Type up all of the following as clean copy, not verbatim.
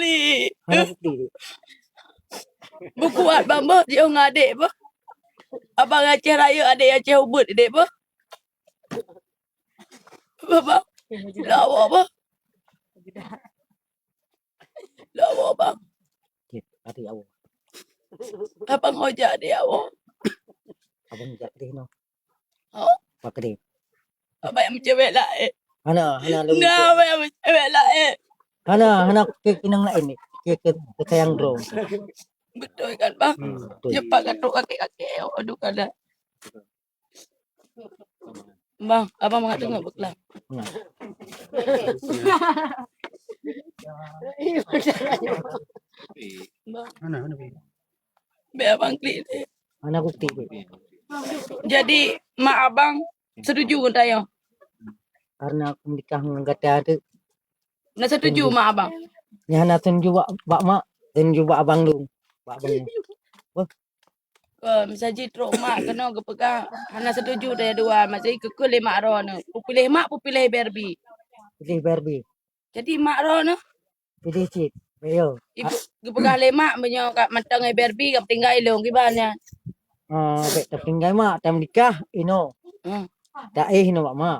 bukti. Mana bukti? Berkuat bang bah. Dia dengan adik bah. Abang Aceh Raya, adik Aceh Ubud adik bah. Bang. Lawa bah. Lawa bang. Adik awak. Abang ojak adik awak. Abang jak dia no. Oh. Pak dia. Abang yang cewek lain. Hana lu. Nah, abang yang cewek lain. Hana ke kinang lain ni. Ke sayang drone. Betul kan bang? Betul. Cepat katuk kaki-kaki. Aduh kadang. Bang, abang mak tengok berkelam. Bang. Mana? Biar abang klik dia. Mana bukti? Jadi mak abang setuju pun tayo. Karena aku menikah dengan kata tu. Nak setuju mak abang. Ni hana tunjuk bak mak, tunjuk bak abang lu. Bak abang. Misalnya teruk mak kena ke pegang. Hana setuju dia dua. Masih kekul mak ro ni. Pilih mak, pilih Barbie. Pilih Barbie. Jadi mak ro ni. Pilih cik. Ayo. Ibu kepegang lemak punya kat matang Barbie kat tinggal ilong gimana? Bek tertinggal mak, tak menikah, ino. Tak ino bak mak.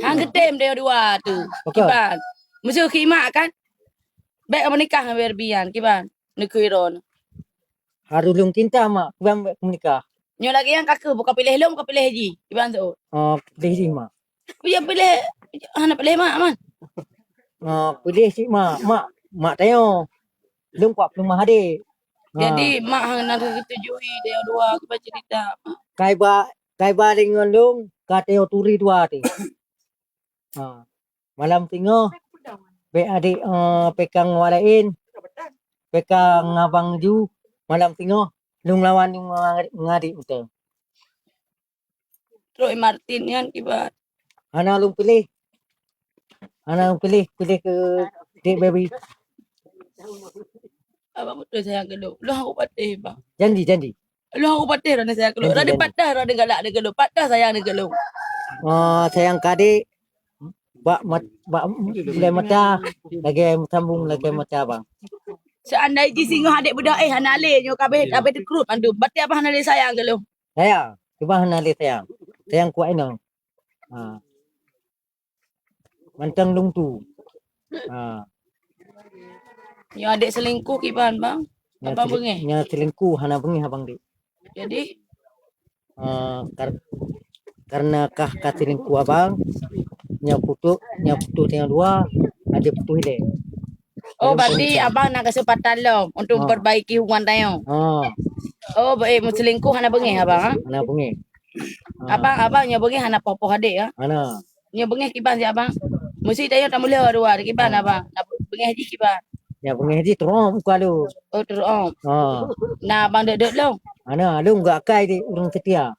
Hang getem dia dua tu. Kiban. Mesti khimak kan? Bek menikah dengan Barbie kan, kiban. Nekuiron. Harus lung cinta mak, kiban bek menikah. Nyo lagi yang kakak bukan pilih long, bukan pilih haji. Kiban tu. Pilih si mak. Dia pilih, hana pilih mak man. Pilih si mak, mak tayo. Lung kuat belum hadir. Jadi mak hang nak ketujui dia dua kiban cerita. Kai ba dengan lung, kateo turi dua ti. Malam tingo. Bek adik pekang walain. Pekang ngabang ju. Malam tingo. Lung lawan yung ngadik betul. Troy Martin yan kiban. Hana lung pilih. Hana lung pilih ke Dek Baby. Abang betul sayang geluk. Lu aku patih bang. Janji. Lu aku patih rana sayang geluk. Rada patah rada galak dia geluk. Patah sayang dia geluk. Sayang kadik. Bak mulai mata lagi sambung lagi mata bang. Seandainya singoh adik budak hana le nyo kabeh dekrut mandu. Berarti apa hana le sayang geluk. Sayang, coba hana le sayang. Sayang kuat ino. Mantang lung tu. Nyo adik selingkuh kiban bang. Abang bengih. Nya selingkuh hana bengih abang dik. Jadi karena kah selingkuh abang nya putu tinggal dua ada putu ile. Oh berarti abang nak kesempatan lo untuk perbaiki hubungan tayo. Oh selingkuh hana bengih abang. Hana bengih. Abang nya bengih hana popo adik ya. Hana. Nya bengih kiban si abang. Mesti tayo tak boleh dua kiban abang. Nak bengih haji kiban. Ya bengih haji terus muka lu. Oh terus. Nah abang dek lo. Hana lu enggak kai di urang setia.